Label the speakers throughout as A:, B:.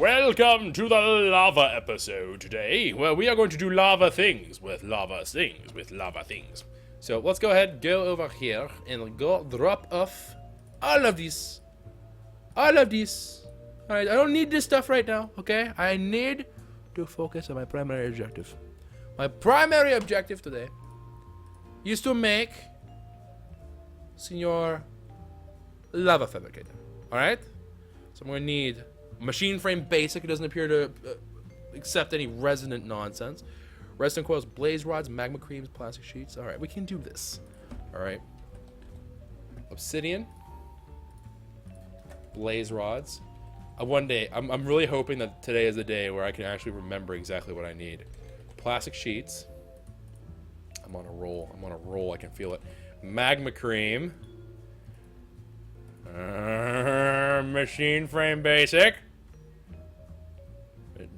A: Welcome to the lava episode today, where we are going to do lava things with lava things. So let's go ahead, go over here, and go drop off all of these. Alright, I don't need this stuff right now, okay? I need to focus on my primary objective. My primary objective today is to make Senor Lava Fabricator, alright? So I'm going to need machine frame basic. It doesn't appear to accept any resonant nonsense. Redstone coils, blaze rods, magma creams, plastic sheets. Alright, we can do this. Alright. Obsidian. Blaze rods. One day, I'm really hoping that today is the day where I can actually remember exactly what I need. Plastic sheets. I'm on a roll. I can feel it. Magma cream. Machine frame basic.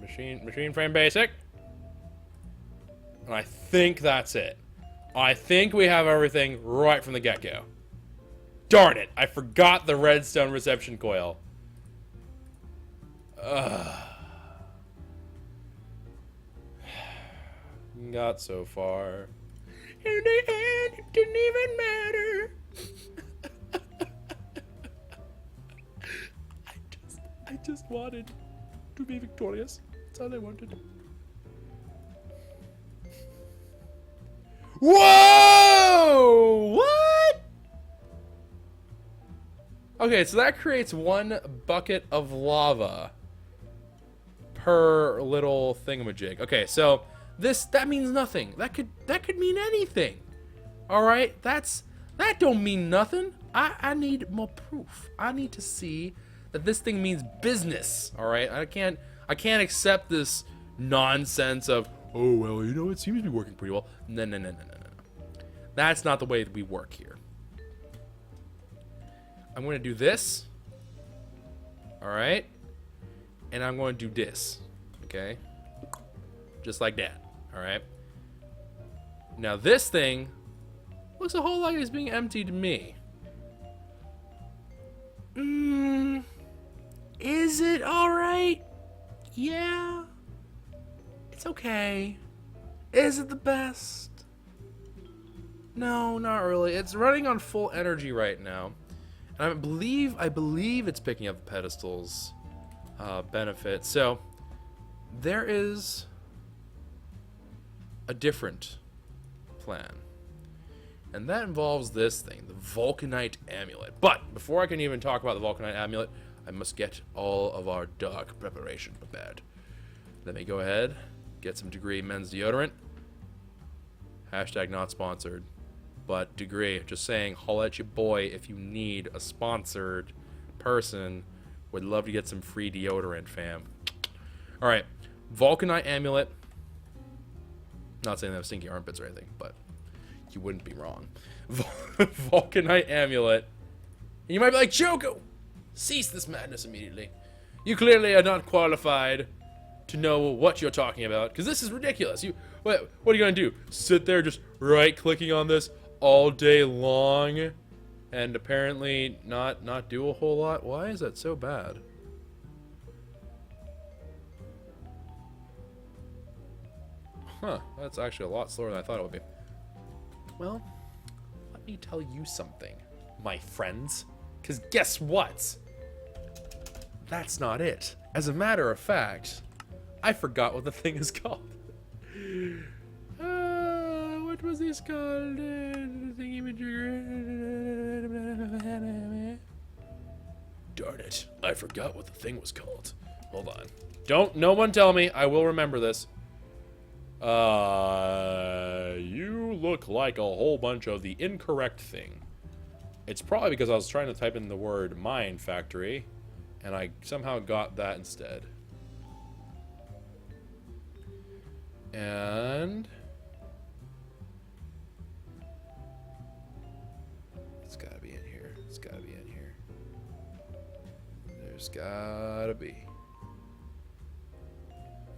A: Machine frame basic. And I think that's it. I think we have everything right from the get-go. Darn it! I forgot the redstone reception coil. Got so far. In the end, it didn't even matter. I just wanted to be victorious. That's all I wanted. Whoa! What? Okay, so that creates one bucket of lava per little thingamajig. Okay, so that means nothing. That could mean anything. All right, that don't mean nothing. I need more proof. I need to see that this thing means business. All right, I can't accept this nonsense of, oh well, you know, it seems to be working pretty well. No. That's not the way that we work here. I'm going to do this. All right, and I'm going to do this. Okay, just like that. All right. Now this thing looks a whole lot like it's being emptied to me. Is it alright? Yeah. It's okay. Is it the best? No, not really. It's running on full energy right now. And I believe it's picking up the pedestal's benefit. So there is a different plan. And that involves this thing, the Vulcanite Amulet. But before I can even talk about the Vulcanite Amulet, I must get all of our dark preparation prepared. Let me go ahead, get some Degree men's deodorant. Hashtag not sponsored, but Degree, just saying, holla at your boy if you need a sponsored person. Would love to get some free deodorant, fam. All right, Vulcanite Amulet. Not saying they have stinky armpits or anything, but you wouldn't be wrong. Vulcanite Amulet. And you might be like, Joko, cease this madness immediately. You clearly are not qualified to know what you're talking about, because this is ridiculous. What are you going to do? Sit there just right-clicking on this all day long and apparently not do a whole lot? Why is that so bad? Huh, that's actually a lot slower than I thought it would be. Well, let me tell you something, my friends. Because guess what? That's not it. As a matter of fact, I forgot what the thing is called. What was this called? Darn it. I forgot what the thing was called. Hold on. No one tell me. I will remember this. You look like a whole bunch of the incorrect thing. It's probably because I was trying to type in the word mine factory, and I somehow got that instead. And it's gotta be in here. It's gotta be in here. There's gotta be.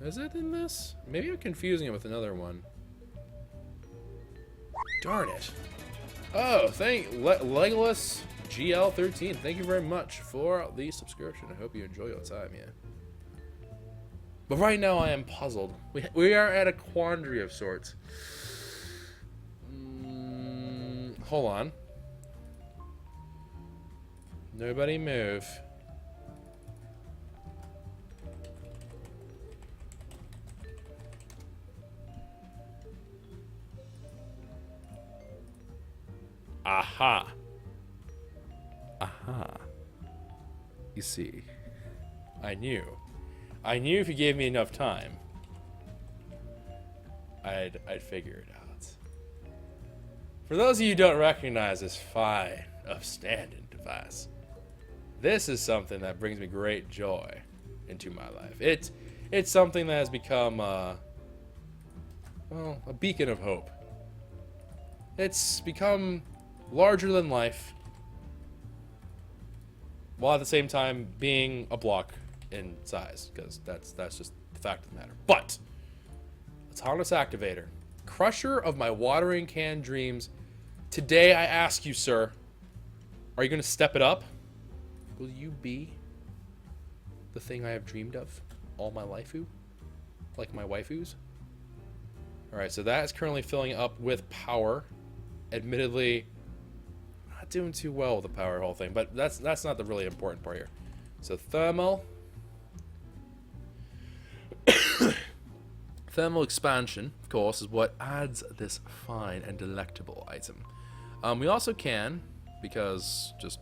A: Is it in this? Maybe I'm confusing it with another one. Darn it. Oh, Legolas GL13. Thank you very much for the subscription. I hope you enjoy your time, yeah. But right now I am puzzled. We are at a quandary of sorts. Hold on. Nobody move. Aha. Aha. You see, I knew. I knew if you gave me enough time, I'd figure it out. For those of you who don't recognize this fine, upstanding device, this is something that brings me great joy into my life. It's something that has become, well, a beacon of hope. It's become larger than life, while at the same time being a block in size, because that's just the fact of the matter. But autonomous activator, crusher of my watering can dreams. Today I ask you, sir, are you going to step it up? Will you be the thing I have dreamed of all my lifeu? Like my waifus? Alright, so that is currently filling up with power. Admittedly, not doing too well with the power whole thing, but that's not the really important part here. So thermal. Thermal expansion, of course, is what adds this fine and delectable item. We also can, because just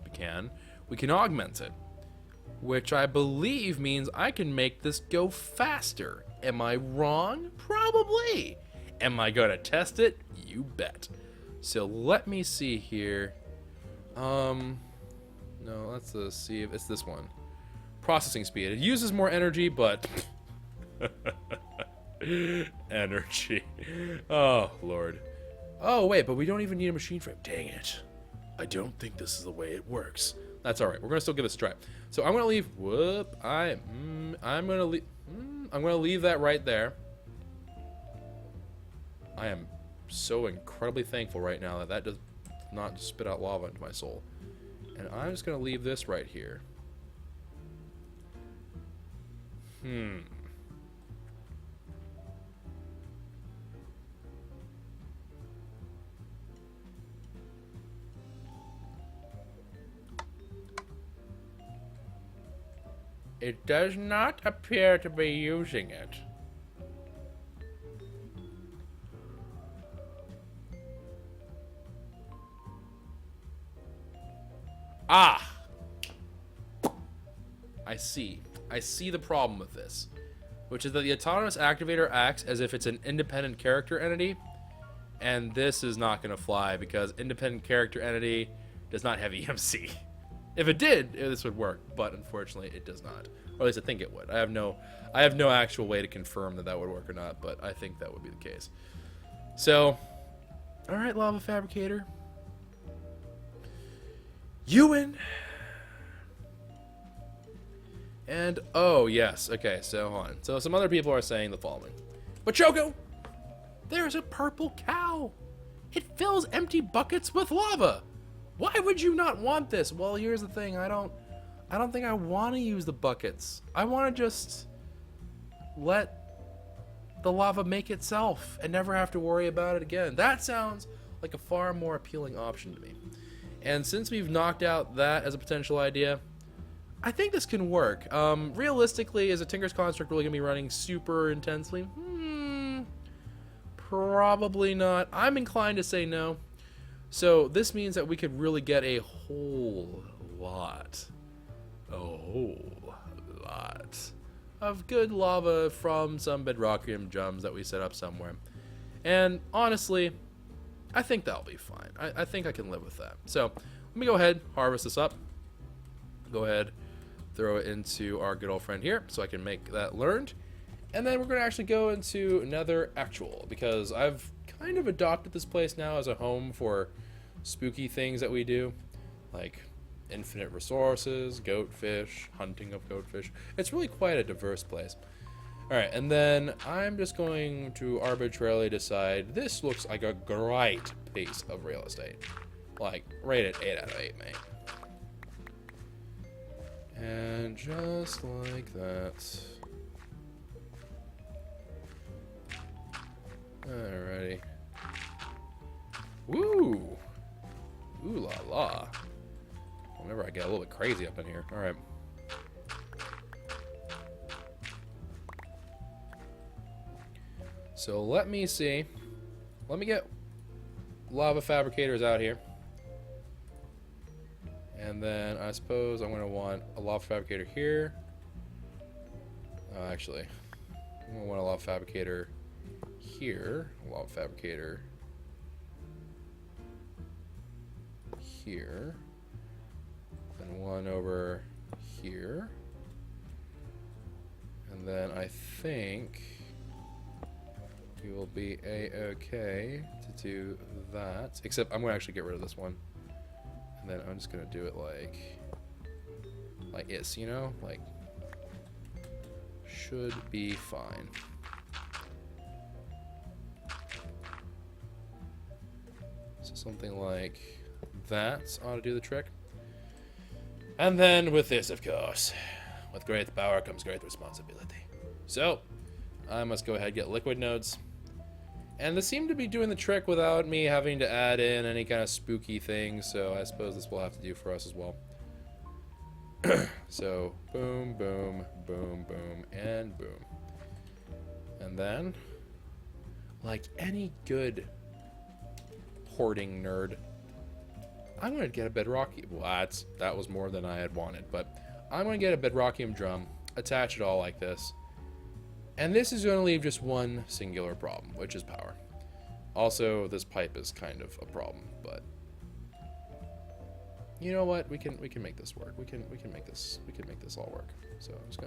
A: we can augment it, which I believe means I can make this go faster. Am I wrong? Probably. Am I gonna test it? You bet. So let me see here. No, let's see if it's this one. Processing speed. It uses more energy, but energy. Oh, Lord. Oh, wait, but we don't even need a machine frame. Dang it. I don't think this is the way it works. That's all right. We're going to still give it a try. So I'm going to leave... Whoop. I'm going to leave... I'm going to leave that right there. I am so incredibly thankful right now that that does not just spit out lava into my soul. And I'm just going to leave this right here. It does not appear to be using it. Ah! I see. I see the problem with this, which is that the autonomous activator acts as if it's an independent character entity, and this is not going to fly because independent character entity does not have EMC. If it did, this would work, but unfortunately it does not. Or at least I think it would. I have no actual way to confirm that would work or not, but I think that would be the case. So, all right, lava fabricator. You win. And, oh, yes. Okay, so hold on. So some other people are saying the following. But Choco, there's a purple cow. It fills empty buckets with lava. Why would you not want this? Well, here's the thing. I don't think I want to use the buckets. I want to just let the lava make itself and never have to worry about it again. That sounds like a far more appealing option to me. And since we've knocked out that as a potential idea, I think this can work. Realistically, is a Tinker's Construct really going to be running super intensely? Probably not. I'm inclined to say no. So this means that we could really get a whole lot of good lava from some bedrockium gems that we set up somewhere. And honestly, I think that'll be fine. I think I can live with that. So let me go ahead, harvest this up. Go ahead, throw it into our good old friend here so I can make that learned. And then we're going to actually go into another actual, because I've kind of adopted this place now as a home for spooky things that we do, like infinite resources, goatfish, hunting of goatfish. It's really quite a diverse place. Alright, and then I'm just going to arbitrarily decide this looks like a great piece of real estate. Like, rated 8 out of 8, mate. And just like that. Alrighty. Woo! Ooh la la. Whenever I get a little bit crazy up in here. Alright. So let me see. Let me get lava fabricators out here. And then I suppose I'm going to want a lava fabricator here. Actually, I'm going to want a lava fabricator here. A lava fabricator here. And one over here. And then I think we will be a-okay to do that. Except I'm going to actually get rid of this one. And then I'm just going to do it like this, you know? Like, should be fine. So something like that ought to do the trick. And then with this, of course, with great power comes great responsibility. So, I must go ahead and get liquid nodes. And this seemed to be doing the trick without me having to add in any kind of spooky thing, so I suppose this will have to do for us as well. So, boom, boom, boom, boom, and boom. And then, like any good hoarding nerd, I'm going to get a bedrockium. Well, that was more than I had wanted, but I'm going to get a bedrockium drum, attach it all like this. And this is going to leave just one singular problem, which is power. Also, this pipe is kind of a problem, but you know what? We can make this work. We can make this all work. So I'm just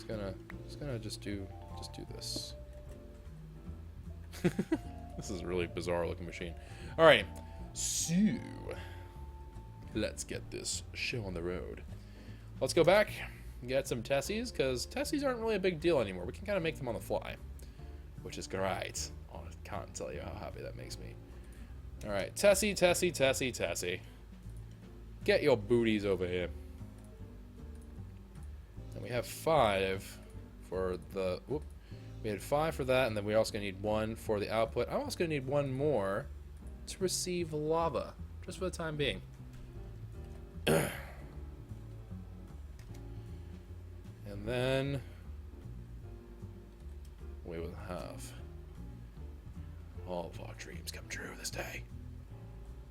A: gonna do this. This is a really bizarre looking machine. All right, so let's get this show on the road. Let's go back. Get some Tessies, because Tessies aren't really a big deal anymore. We can kind of make them on the fly, which is great. Oh, I can't tell you how happy that makes me. Alright, Tessie, Tessie, Tessie, Tessie. Get your booties over here. And we have 5 for the... Whoop. We had 5 for that, and then we're also going to need 1 for the output. I'm also going to need 1 more to receive lava, just for the time being. And then we will have all of our dreams come true this day.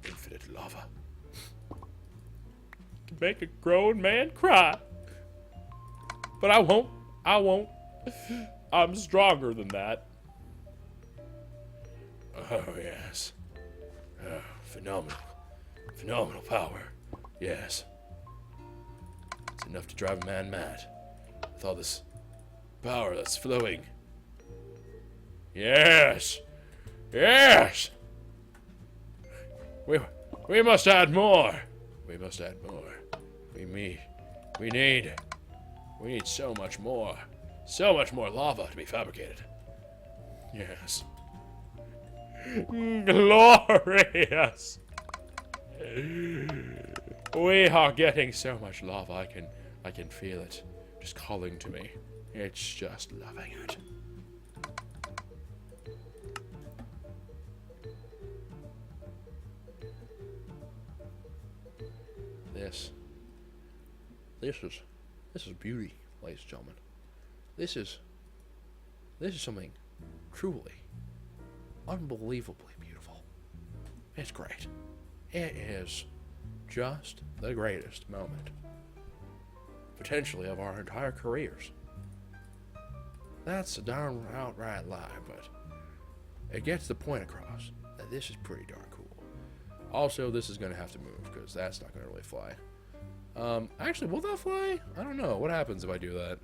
A: Infinite lava. Can make a grown man cry. But I won't. I won't. I'm stronger than that. Oh, yes. Oh, phenomenal. Phenomenal power. Yes. It's enough to drive a man mad. With all this power that's flowing. Yes! Yes! We must add more. We must add more. We need so much more. So much more lava to be fabricated. Yes. Glorious! We are getting so much lava, I can feel it. Just calling to me. It's just loving it. This is beauty, ladies and gentlemen. This is something truly, unbelievably beautiful. It's great. It is just the greatest moment, potentially, of our entire careers. That's a darn outright lie, but it gets the point across that this is pretty darn cool. Also, this is going to have to move, because that's not going to really fly. Actually, will that fly? I don't know. What happens if I do that?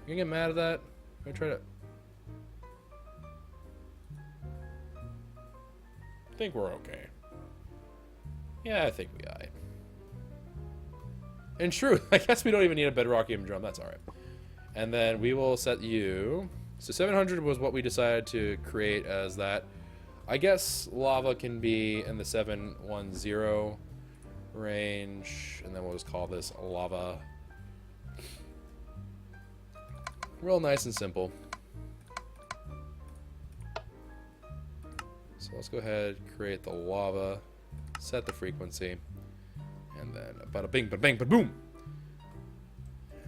A: You gonna get mad at that? I'm gonna try to... I think we're okay. Yeah, I think we are. In truth, I guess we don't even need a bedrockium drum. That's alright. And then we will set you... So 700 was what we decided to create as that. I guess lava can be in the 710 range. And then we'll just call this lava. Real nice and simple. So let's go ahead, create the lava, set the frequency, and then bada bing, bada bang, bada boom.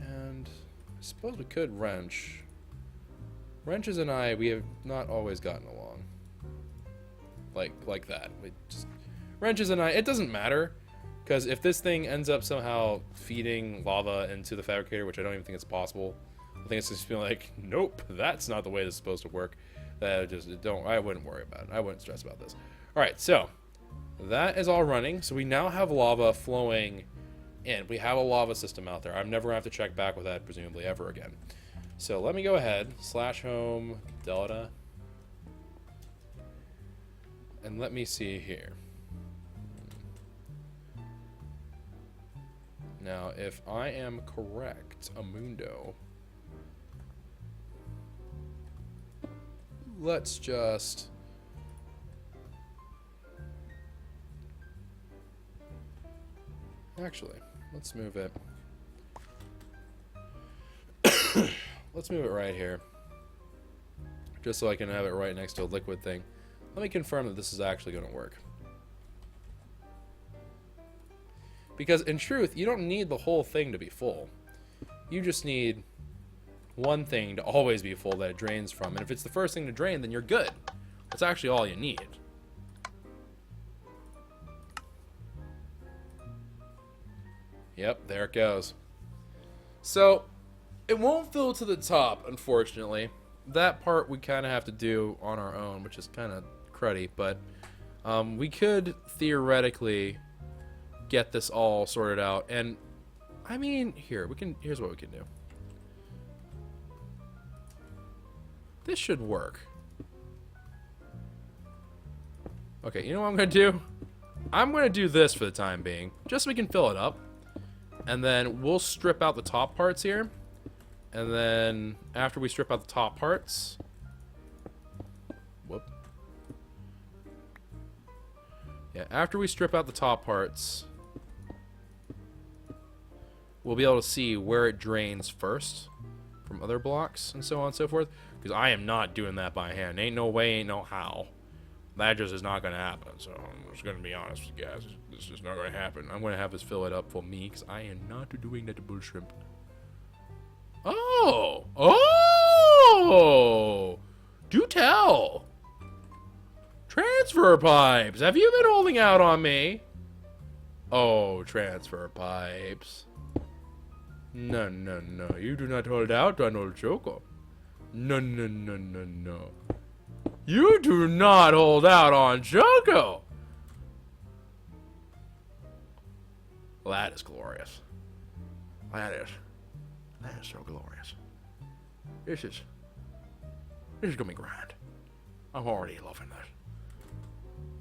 A: And I suppose we could wrench. Wrenches and I, we have not always gotten along. Like that. Wrenches and I, it doesn't matter. Because if this thing ends up somehow feeding lava into the fabricator, which I don't even think it's possible, I think it's just being like, nope, that's not the way this is supposed to work. That I wouldn't worry about it. I wouldn't stress about this. Alright, so that is all running. So we now have lava flowing in. We have a lava system out there. I'm never going to have to check back with that, presumably, ever again. So let me go ahead, /home delta, and let me see here. Now, if I am correct, Amundo, let's just... Actually, let's move it. Let's move it right here. Just so I can have it right next to a liquid thing. Let me confirm that this is actually going to work. Because in truth, you don't need the whole thing to be full. You just need one thing to always be full that it drains from. And if it's the first thing to drain, then you're good. That's actually all you need. Yep, there it goes. So, it won't fill to the top, unfortunately. That part we kind of have to do on our own, which is kind of cruddy, but we could theoretically get this all sorted out. And I mean, here's what we can do. This should work. Okay, you know what I'm gonna do? I'm gonna do this for the time being, just so we can fill it up. And then we'll strip out the top parts here. And then after we strip out the top parts, whoop. Yeah, after we strip out the top parts, we'll be able to see where it drains first from other blocks and so on and so forth. Because I am not doing that by hand. Ain't no way, ain't no how. That just is not going to happen. So I'm just going to be honest with you guys. This is not going to happen. I'm going to have this fill it up for me because I am not doing that to bull shrimp. Oh! Oh! Do tell! Transfer pipes! Have you been holding out on me? Oh, transfer pipes. No, no, no. You do not hold out on old Choco. No, no, no, no, no. You do not hold out on Choco! Well, that is glorious. That is so glorious. This is gonna be grand. I'm already loving this.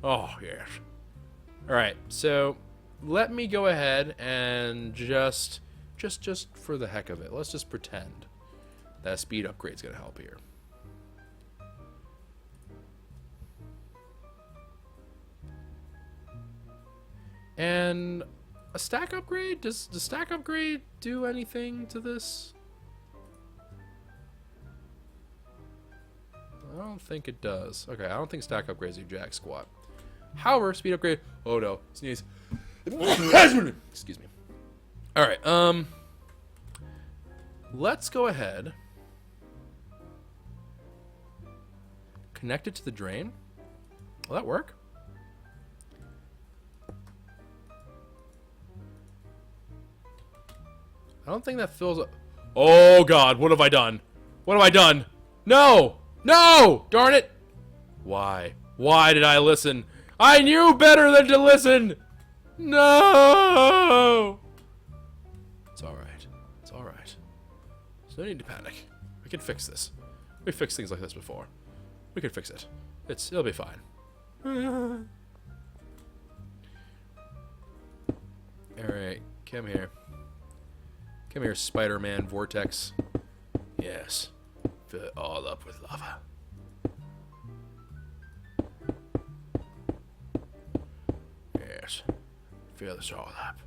A: Oh, yes. Alright, so let me go ahead and just for the heck of it, let's just pretend that speed upgrade's gonna help here. And a stack upgrade? Does the stack upgrade do anything to this? I don't think it does. Okay, I don't think stack upgrades do jack squat. However, speed upgrade. Oh no, sneeze. Excuse me. All right. Let's go ahead. Connect it to the drain. Will that work? I don't think that fills up. Oh god, what have I done? What have I done? No! No! Darn it! Why? Why did I listen? I knew better than to listen! No! It's alright. It's alright. There's no need to panic. We can fix this. We've fixed things like this before. We can fix it. It'll be fine. Alright, come here. Come here, Spider-Man Vortex. Yes. Fill it all up with lava. Yes. Fill this all up.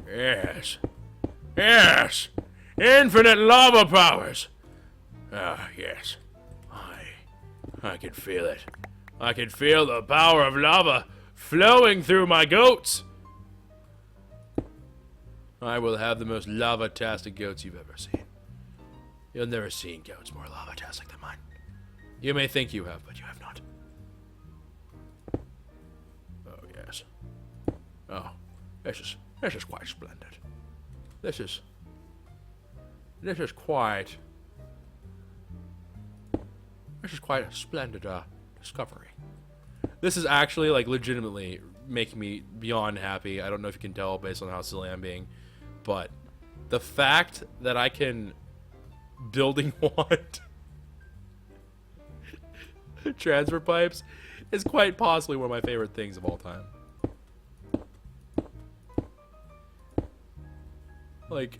A: Yes. Yes! Infinite lava powers! Ah, yes. I can feel it. I can feel the power of lava flowing through my goats. I will have the most lava-tastic goats you've ever seen. You've never seen goats more lava-tastic than mine. You may think you have, but you have not. Oh, yes. Oh, this is quite splendid. This is quite a splendid discovery. This is actually, like, legitimately making me beyond happy. I don't know if you can tell based on how silly I'm being, but the fact that I can building wand transfer pipes is quite possibly one of my favorite things of all time. Like,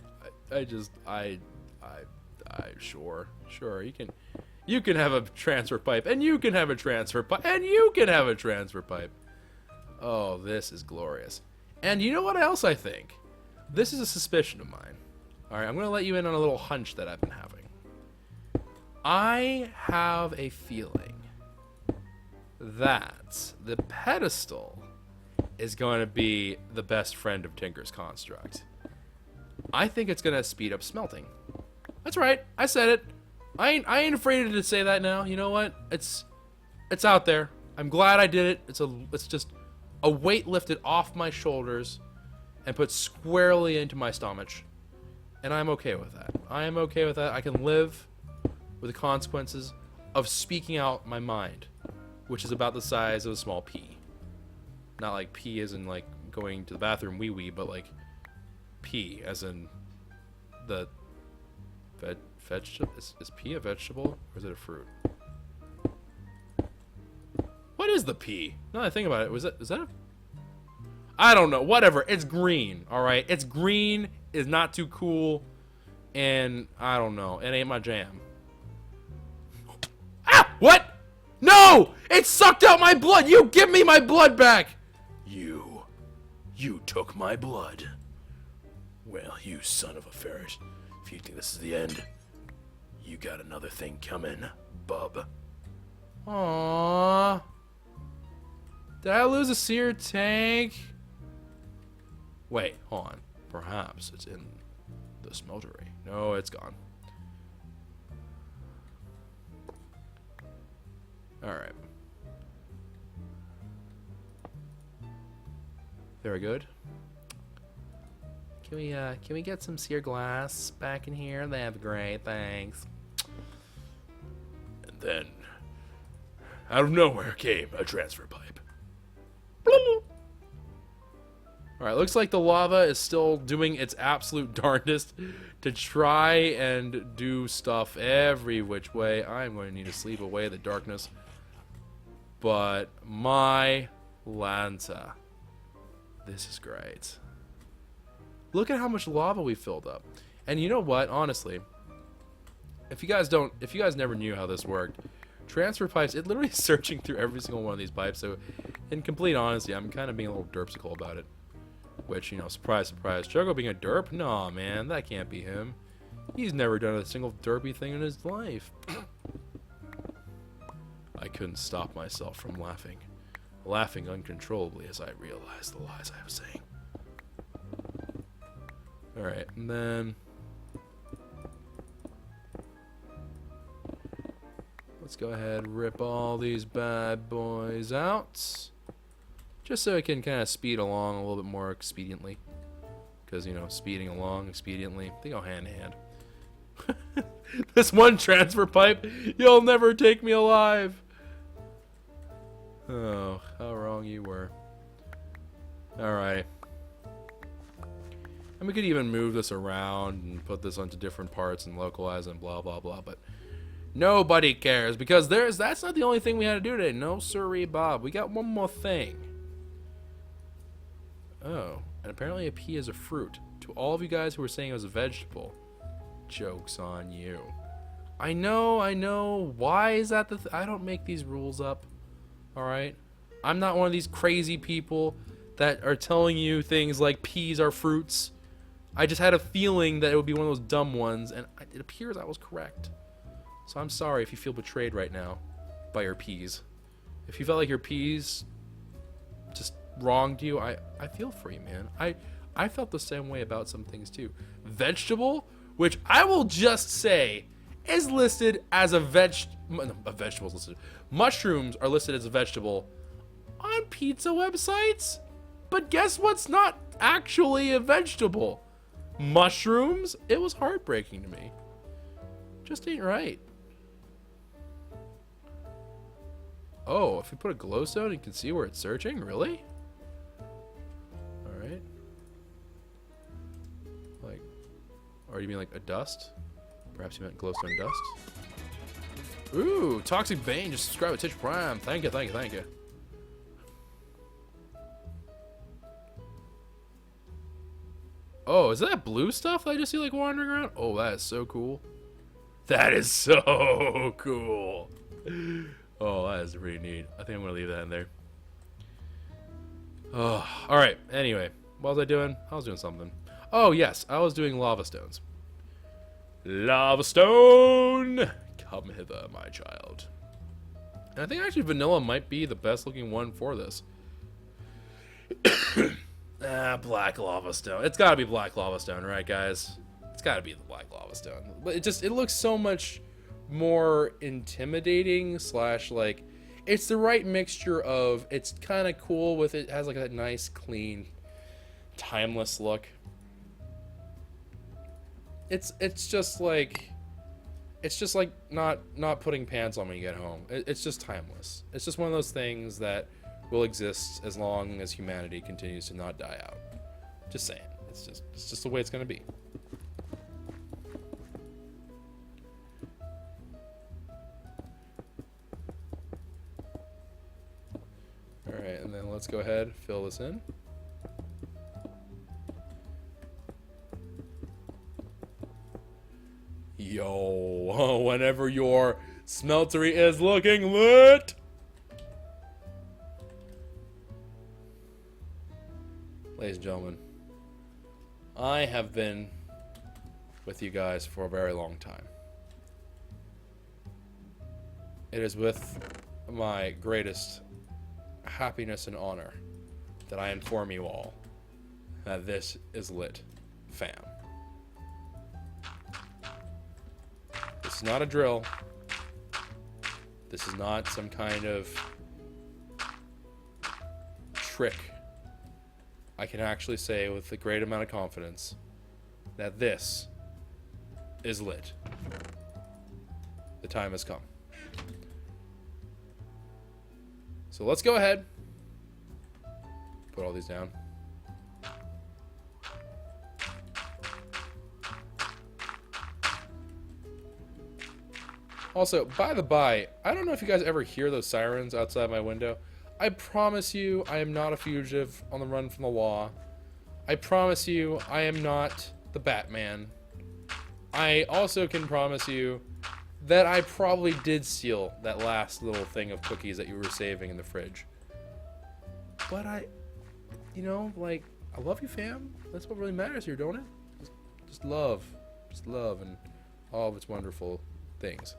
A: sure, you can have a transfer pipe, and you can have a transfer pipe, and you can have a transfer pipe. Oh, this is glorious. And you know what else I think? This is a suspicion of mine. Alright, I'm going to let you in on a little hunch that I've been having. I have a feeling that the pedestal is going to be the best friend of Tinker's construct. I think it's going to speed up smelting. That's right, I said it. I ain't afraid to say that now. You know what? It's out there. I'm glad I did it. It's just a weight lifted off my shoulders and put squarely into my stomach. And I'm okay with that. I am okay with that. I can live with the consequences of speaking out my mind, which is about the size of a small pea. Not like pea as in like going to the bathroom wee-wee, but like pea as in the vegetable. Is pea a vegetable or is it a fruit? What is the pea? Now that I think about it, is that a... I don't know. Whatever. It's green. All right. It's green. Is not too cool, and I don't know. It ain't my jam. Ah! What? No! It sucked out my blood. You give me my blood back. You took my blood. Well, you son of a ferret. If you think this is the end, you got another thing coming, bub. Aww. Did I lose a sear tank? Wait, hold on. Perhaps it's in the smeltery. No, it's gone. Alright. Very good. Can we get some sear glass back in here? That'd be great, thanks. And then, out of nowhere came a transfer pipe. Alright, looks like the lava is still doing its absolute darndest to try and do stuff every which way. I'm going to need to sleep away the darkness. But my Lanta. This is great. Look at how much lava we filled up. And you know what, honestly, if you guys never knew how this worked, transfer pipes, it literally is searching through every single one of these pipes. So in complete honesty, I'm kind of being a little derpsicle about it. Which, you know, surprise, surprise. Choco being a derp? Nah, man, that can't be him. He's never done a single derpy thing in his life. I couldn't stop myself from laughing. Laughing uncontrollably as I realized the lies I was saying. Alright, and then... let's go ahead and rip all these bad boys out. Just so it can kind of speed along a little bit more expediently. Because, you know, speeding along expediently, they go hand in hand. This one transfer pipe, you'll never take me alive. Oh, how wrong you were. Alright. And we could even move this around and put this onto different parts and localize and blah, blah, blah. But nobody cares because that's not the only thing we had to do today. No siree, Bob. We got one more thing. Oh, and apparently a pea is a fruit. To all of you guys who were saying it was a vegetable, joke's on you. I know. Why is that I don't make these rules up. Alright? I'm not one of these crazy people that are telling you things like peas are fruits. I just had a feeling that it would be one of those dumb ones, and it appears I was correct. So I'm sorry if you feel betrayed right now by your peas. If you felt like your peas just wronged you, I feel for you, man. I felt the same way about some things too. Vegetable, which I will just say is listed as a vegetable is listed. Mushrooms are listed as a vegetable on pizza websites, but guess what's not actually a vegetable? Mushrooms. It was heartbreaking to me. Just ain't right. Oh, if you put a glowstone, you can see where it's searching? Really? Alright. Like, or you mean like a dust? Perhaps you meant glowstone dust? Ooh, Toxic Bane, just subscribe to Twitch Prime. Thank you, thank you, thank you. Oh, is that blue stuff that I just see like wandering around? Oh, that is so cool. That is so cool. Oh, that is really neat. I think I'm gonna leave that in there. Oh, all right. Anyway, what was I doing? I was doing something. Oh yes, I was doing lava stones. Lava stone, come hither, my child. And I think actually vanilla might be the best looking one for this. Black lava stone. It's gotta be black lava stone, right, guys? It's gotta be the black lava stone. But it looks so much more intimidating / like it's the right mixture of it's kind of cool with it has like that nice clean timeless look. It's just like not putting pants on when you get home. It's just timeless. It's just one of those things that will exist as long as humanity continues to not die out. Just saying. It's just the way it's gonna be. Alright, and then let's go ahead, fill this in. Yo, whenever your smeltery is looking lit! Ladies and gentlemen, I have been with you guys for a very long time. It is with my greatest happiness and honor that I inform you all that this is lit, fam. This is not a drill. This is not some kind of trick. I can actually say with a great amount of confidence that this is lit. The time has come. So let's go ahead. Put all these down. Also, by the by, I don't know if you guys ever hear those sirens outside my window. I promise you I am not a fugitive on the run from the law. I promise you I am not the Batman. I also can promise you that I probably did steal that last little thing of cookies that you were saving in the fridge. But you know, like, I love you, fam. That's what really matters here, don't it? Just love. Just love and all of its wonderful things.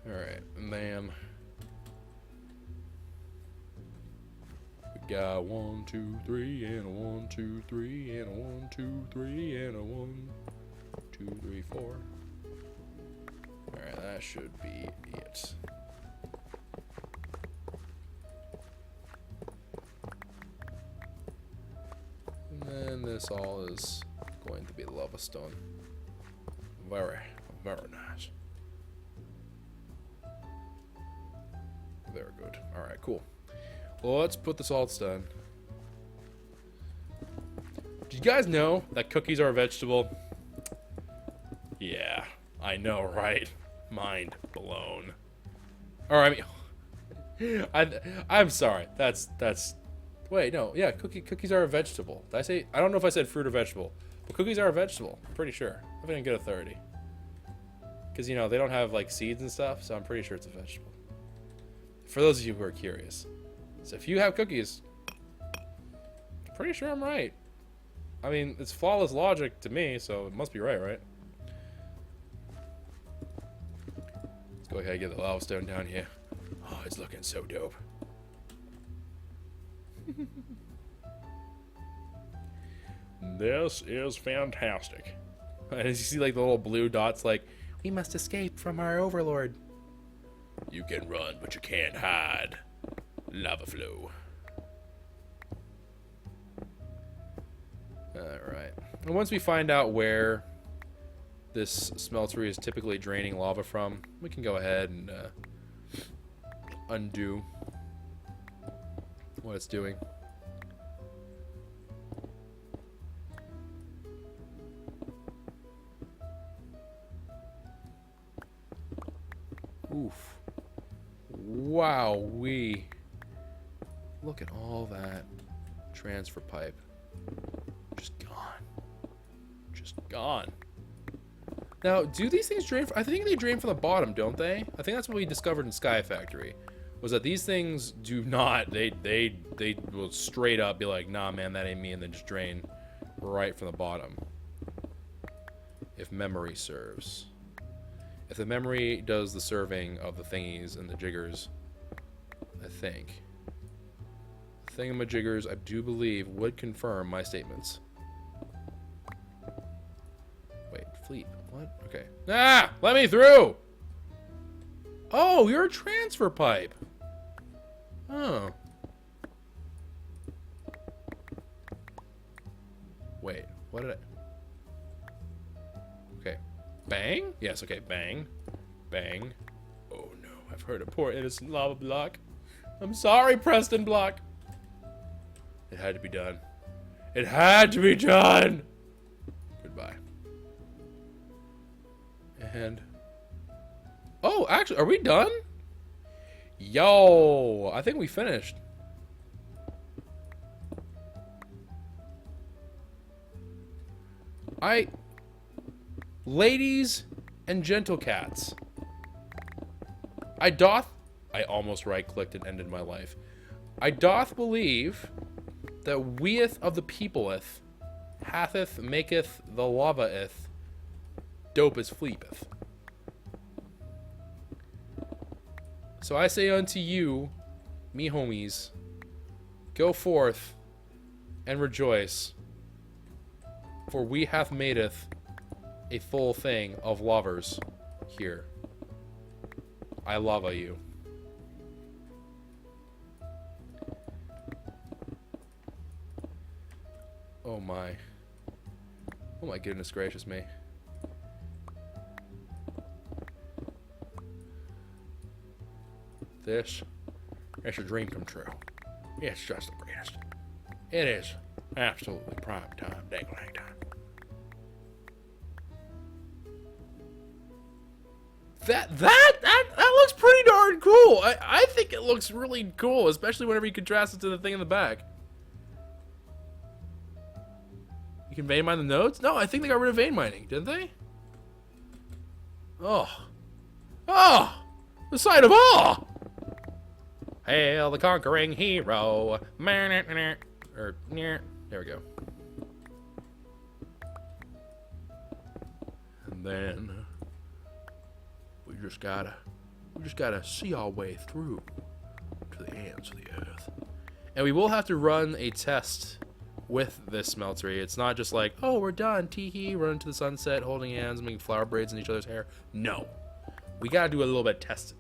A: Alright, and then we got 1, 2, 3, and a 1, 2, 3, and a 1, 2, 3, and a 1, 2, 3, 4. Alright, that should be it. And then this all is going to be lava stone. Very, very nice. Very good. Alright, cool. Well, let's put this all done. Did you guys know that cookies are a vegetable? Yeah, I know, right? Mind blown. Or, I mean... I'm sorry. That's... Wait, no. Yeah, cookies are a vegetable. Did I say... I don't know if I said fruit or vegetable. But cookies are a vegetable. I'm pretty sure. I'm having a good authority. Because, you know, they don't have, like, seeds and stuff, so I'm pretty sure it's a vegetable. For those of you who are curious. So if you have cookies, I'm pretty sure I'm right. I mean, it's flawless logic to me, so it must be right, right? Go ahead and get the lava stone down here. Oh, it's looking so dope. This is fantastic. And as you see, like, the little blue dots, like, we must escape from our overlord. You can run, but you can't hide. Lava flow. Alright. And once we find out where this smeltery is typically draining lava from, we can go ahead and undo what it's doing. Oof. Wow-wee. Look at all that transfer pipe. Just gone. Just gone. Now, do these things drain? I think they drain from the bottom, don't they? I think that's what we discovered in Sky Factory. Was that these things do not. They will straight up be like, nah, man, that ain't me, and then just drain right from the bottom. If memory serves. If the memory does the serving of the thingies and the jiggers, I think. Thingamajiggers, I do believe, would confirm my statements. Wait, Fleep. What? Okay. Ah! Let me through! Oh, you're a transfer pipe. Oh. Wait, what did I... Okay. Bang? Yes, okay, bang. Bang. Oh no, I've heard a poor innocent lava block. I'm sorry, Preston Block. It had to be done. It had to be done! Goodbye. And... Oh, actually, are we done? Yo, I think we finished. Ladies and gentle cats, I almost right-clicked and ended my life. I doth believe that weeth of the peopleth, hatheth maketh the lavaeth, dope as fleepeth. So I say unto you, me homies, go forth and rejoice, for we hath madeth a full thing of lovers here. I lava you. Oh my. Oh my goodness gracious me. This is a dream come true. It's just the greatest. It is absolutely prime time, dangling time. That looks pretty darn cool. I think it looks really cool, especially whenever you contrast it to the thing in the back. You can vein mine the nodes? No, I think they got rid of vein mining, didn't they? Oh. Oh! The sight of awe! Hail the conquering hero. There we go. And then we just gotta see our way through to the ends of the earth. And we will have to run a test with this smeltery. It's not just like, oh, we're done, tee-hee, run to the sunset, holding hands, making flower braids in each other's hair. No. We gotta do a little bit of testing.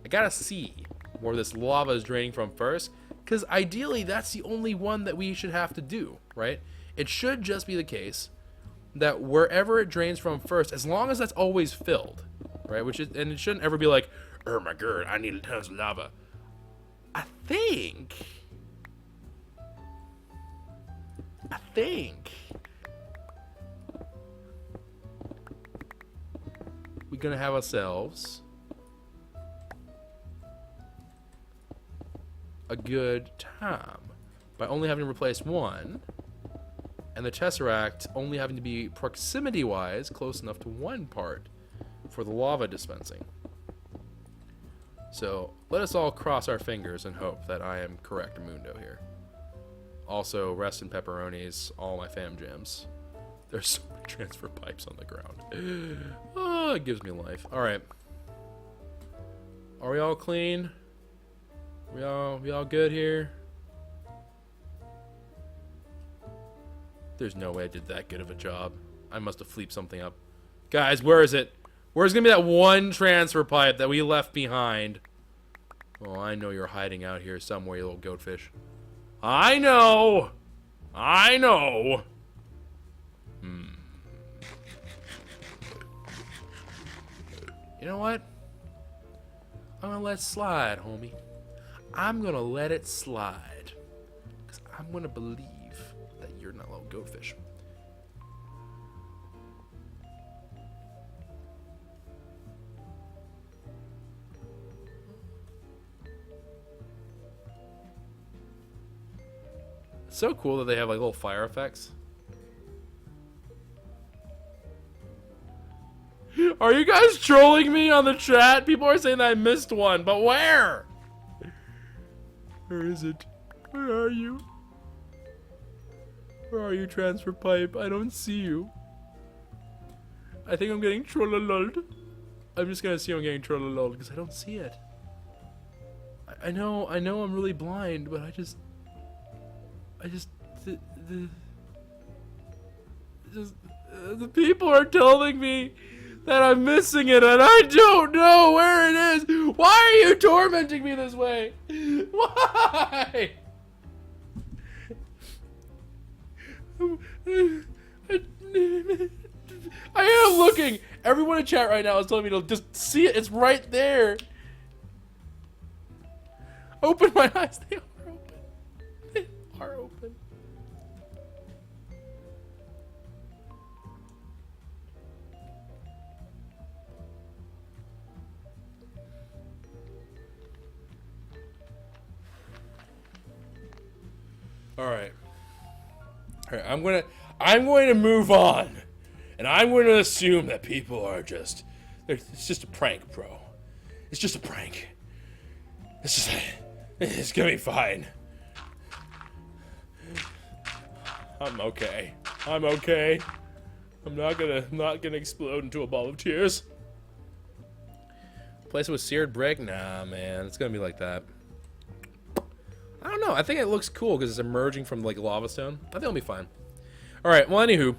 A: I gotta see where this lava is draining from first, because ideally that's the only one that we should have to do, right? It should just be the case that wherever it drains from first, as long as that's always filled, right? And it shouldn't ever be like, oh my god, I need tons of lava. I think we're gonna have ourselves a good time by only having to replace one, and the Tesseract only having to be proximity-wise close enough to one part for the lava dispensing. So let us all cross our fingers and hope that I am correct, Mundo, here. Also, rest in pepperonis, all my fam jams. There's so many transfer pipes on the ground. Oh, it gives me life. All right. Are we all clean? We all good here? There's no way I did that good of a job. I must have fleeped something up. Guys, where is it? Where's gonna be that one transfer pipe that we left behind? Oh, I know you're hiding out here somewhere, you little goatfish. I know! I know! You know what? I'm gonna let it slide, homie. I'm gonna let it slide. Because I'm gonna believe that you're not a little goatfish. It's so cool that they have like little fire effects. Are you guys trolling me on the chat? People are saying that I missed one, but where? Where is it? Where are you? Where are you, transfer pipe? I don't see you. I think I'm getting trollololed. I'm just gonna assume I'm getting trollololed because I don't see it. I know I'm really blind, but the people are telling me that I'm missing it, and I don't know where it is. Why are you tormenting me this way? Why? I am looking. Everyone in chat right now is telling me to just see it. It's right there. Open my eyes. They are open. They are open. All right. I'm going to move on, and I'm going to assume that people are it's just a prank, bro. It's just a prank. It's gonna be fine. I'm okay. I'm okay. I'm not gonna explode into a ball of tears. Place it with seared brick? Nah, man. It's gonna be like that. I don't know. I think it looks cool because it's emerging from like lava stone. I think it'll be fine. All right. Well, anywho,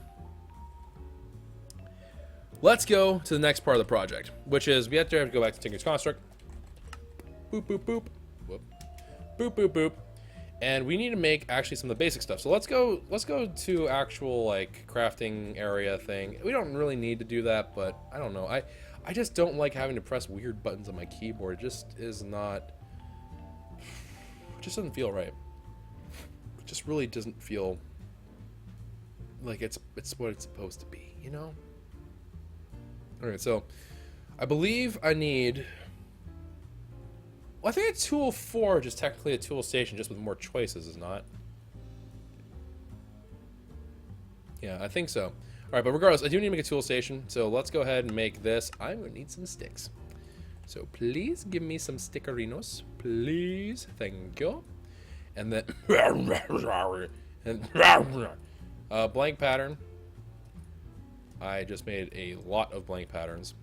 A: let's go to the next part of the project, which is we have to go back to Tinker's Construct. Boop boop boop. Whoop. Boop boop boop. And we need to make actually some of the basic stuff. So let's go to actual like crafting area thing. We don't really need to do that, but I don't know. I just don't like having to press weird buttons on my keyboard. It just is not. It just doesn't feel right. It just really doesn't feel like it's what it's supposed to be, you know? Alright, so I believe I need. Well, I think a tool forge is technically a tool station just with more choices, is not? Yeah, I think so. Alright, but regardless, I do need to make a tool station, so let's go ahead and make this. I'm gonna need some sticks. So please give me some stickerinos. Please. Thank you. And then blank pattern. I just made a lot of blank patterns.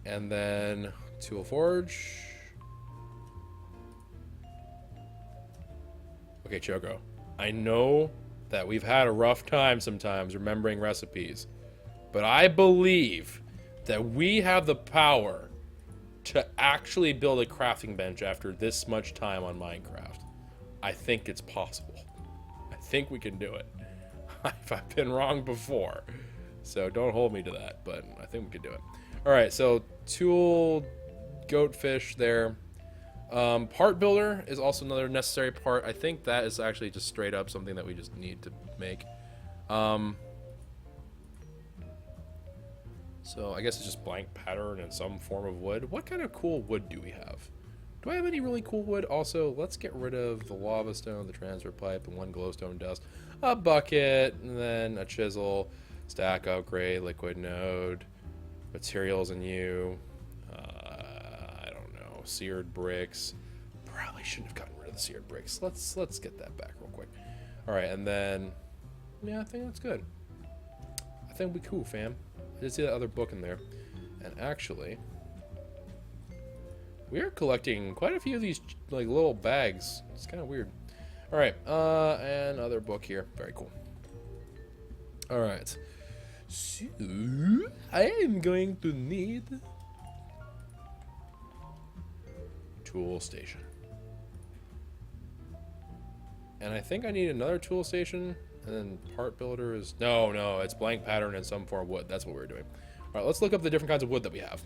A: And then tool forge. Okay, Choco. I know that we've had a rough time sometimes remembering recipes, but I believe that we have the power to actually build a crafting bench after this much time on Minecraft. I think it's possible. I think we can do it. I've been wrong before, so don't hold me to that, but I think we can do it. All right, so tool, goatfish there. Part builder is also another necessary part. I think that is actually just straight up something that we just need to make. So I guess it's just blank pattern and some form of wood. What kind of cool wood do we have? Do I have any really cool wood? Also, let's get rid of the lava stone, the transfer pipe, and one glowstone dust. A bucket, and then a chisel, stack upgrade, liquid node, materials and you. I don't know, seared bricks. Probably shouldn't have gotten rid of the seared bricks. Let's get that back real quick. All right, and then yeah, I think that's good. I think we'll be cool, fam. I did see that other book in there, and actually, We are collecting quite a few of these like little bags. It's kind of weird. All right, another book here. Very cool. All right. So I am going to need tool station. And I think I need another tool station, and then part builder is... No, it's blank pattern and some form of wood. That's what we're doing. All right, let's look up the different kinds of wood that we have.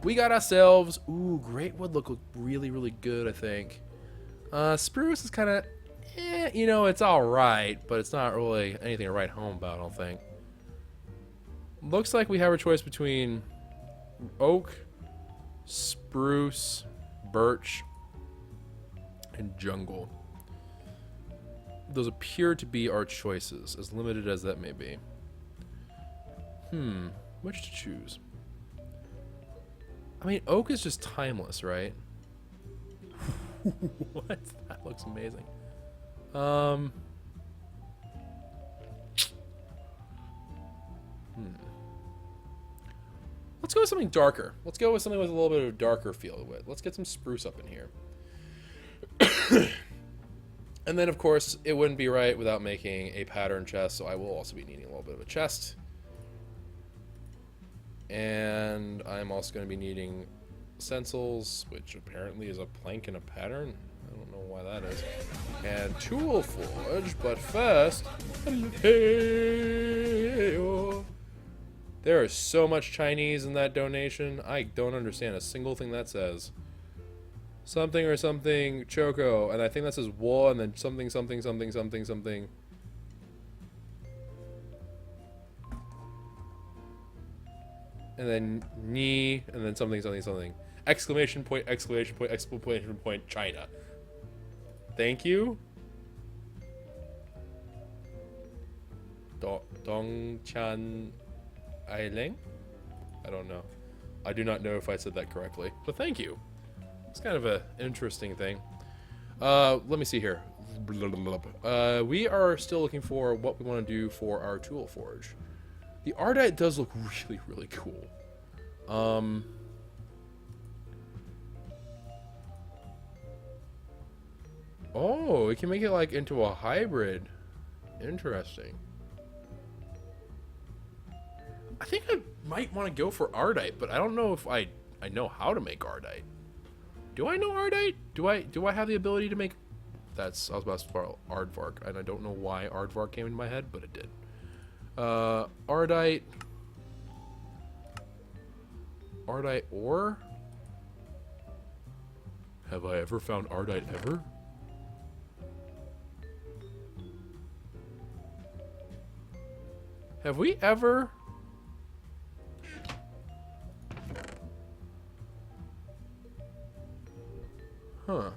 A: We got ourselves... Ooh, great wood look really, really good, I think. Spruce is kind of... you know, it's all right, but it's not really anything to write home about, I don't think. Looks like we have a choice between oak, spruce, birch, and jungle. Those appear to be our choices, as limited as that may be. Which to choose? I mean, oak is just timeless, right? What? That looks amazing. Let's go with something darker. Let's go with something with a little bit of a darker feel to it. Let's get some spruce up in here. And then, of course, it wouldn't be right without making a pattern chest, so I will also be needing a little bit of a chest. And I'm also going to be needing stencils, which apparently is a plank and a pattern. I don't know why that is. And tool forge, but first... There is so much Chinese in that donation. I don't understand a single thing that says. Something or something choco, and I think that says wool, and then something something something something something. And then ni, and then something something something. Exclamation point, exclamation point, exclamation point, China. Thank you. Dongchan Ailing? I don't know. I do not know if I said that correctly, but thank you. It's kind of an interesting thing. Let me see here. We are still looking for what we want to do for our tool forge. The Ardite does look really, really cool. Oh, we can make it like into a hybrid. Interesting. I think I might want to go for Ardite, but I don't know if I know how to make Ardite. Do I know Ardite? Do I have the ability to make... I was about to spell Aardvark, and I don't know why Aardvark came into my head, but it did. Ardite ore? Have I ever found Ardite ever? Have we ever... Huh.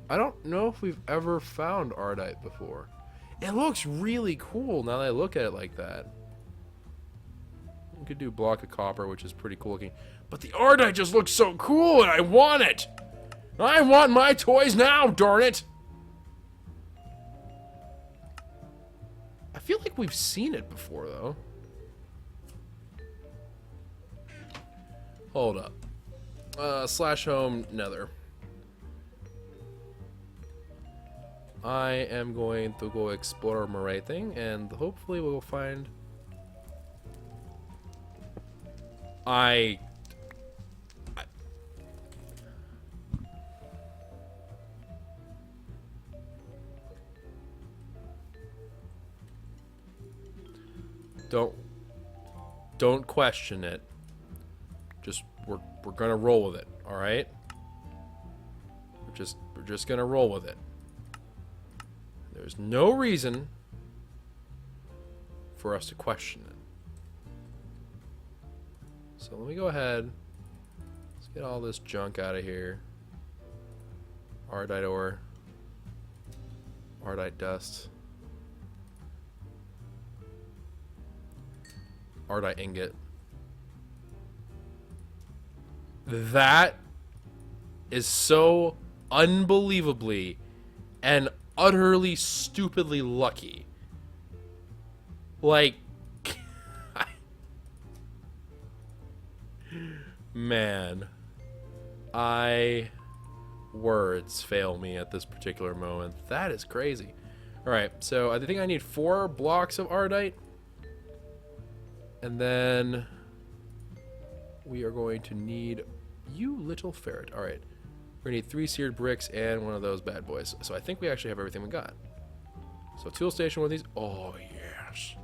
A: I don't know if we've ever found Ardite before. It looks really cool now that I look at it like that. We could do block of copper, which is pretty cool looking. But the Ardite just looks so cool, and I want it! I want my toys now, darn it! I feel like we've seen it before, though. Hold up. Slash home nether. I am going to go explore my thing, and hopefully we'll find... Don't question it. Just we're gonna roll with it, all right? We're just gonna roll with it. There's no reason for us to question it. So let me go ahead. Let's get all this junk out of here. Ardite ore. Ardite dust. Ardite ingot. That is so unbelievably and utterly stupidly lucky. Like, Man, words fail me at this particular moment. That is crazy. Alright, so I think I need 4 blocks of Ardite. And then we are going to need you little ferret. Alright. We're going to need 3 seared bricks and one of those bad boys. So I think we actually have everything we got. So tool station, one of these. Oh, yes.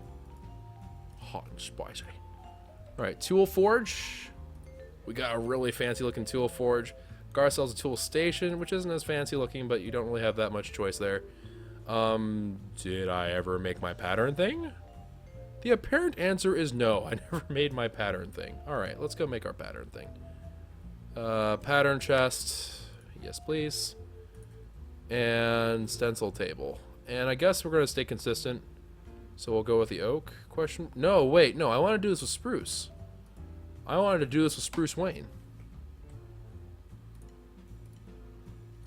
A: Hot and spicy. Alright, tool forge. We got a really fancy looking tool forge. Got ourselves a tool station, which isn't as fancy looking, but you don't really have that much choice there. Did I ever make my pattern thing? The apparent answer is no. I never made my pattern thing. Alright, let's go make our pattern thing. Pattern chest. Yes, please. And stencil table. And I guess we're going to stay consistent. So we'll go with the oak question. No, wait. No, I want to do this with spruce. I wanted to do this with Spruce Wayne.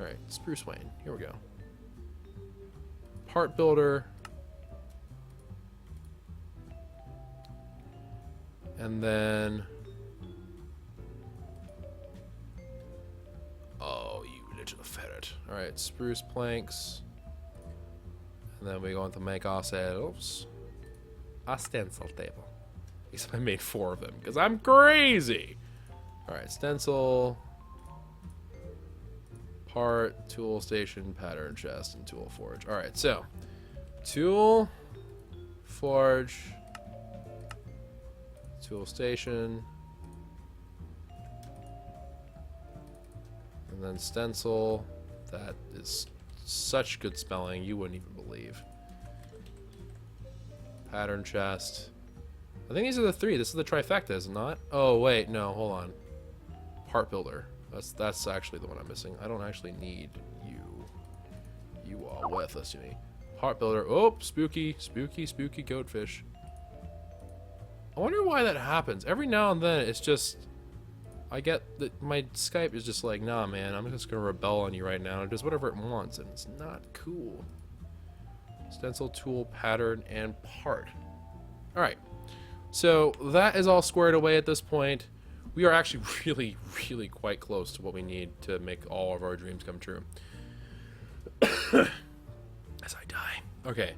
A: Alright, Spruce Wayne. Here we go. Part builder. And then... oh, you little ferret. Alright, spruce planks. And then we go on to make ourselves a stencil table. Except I made 4 of them, because I'm crazy! Alright, stencil, part, tool station, pattern chest, and tool forge. Alright, so, tool, forge, tool station, and then stencil. That is such good spelling, you wouldn't even believe. Pattern chest. I think these are the 3. This is the trifecta, is it not? Oh, wait, no, hold on. Part builder. That's actually the one I'm missing. I don't actually need you. You are worthless to me. Part builder. Oh, spooky, spooky, spooky goatfish. I wonder why that happens. Every now and then, it's just... I get that my Skype is just like, nah, man, I'm just going to rebel on you right now. It does whatever it wants, and it's not cool. Stencil, tool, pattern, and part. Alright. So that is all squared away at this point. We are actually really, really quite close to what we need to make all of our dreams come true. As I die. Okay,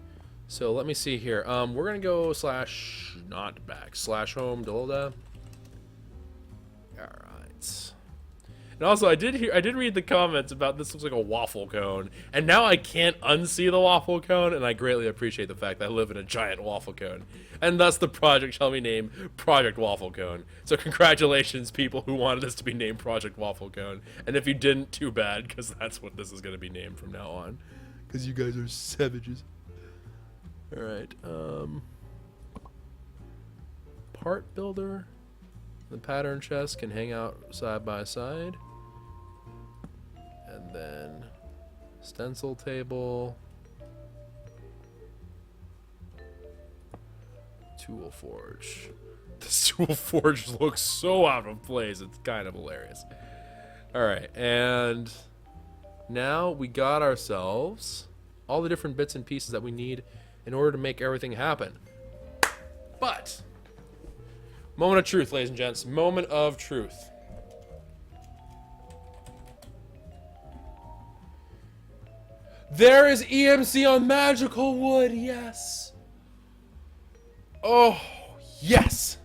A: so let me see here. We're gonna go slash not back slash home Dilda. All right. And also, I did read the comments about this looks like a waffle cone, and now I can't unsee the waffle cone, and I greatly appreciate the fact that I live in a giant waffle cone, and thus the project shall be named Project Waffle Cone. So congratulations, people who wanted this to be named Project Waffle Cone, and if you didn't, too bad, because that's what this is going to be named from now on, because you guys are savages. All right, part builder, the pattern chest can hang out side by side. And then stencil table, tool forge. This tool forge looks so out of place, it's kind of hilarious. Alright, and now we got ourselves all the different bits and pieces that we need in order to make everything happen. But, moment of truth, ladies and gents, moment of truth. There is EMC on magical wood, yes. Oh, yes.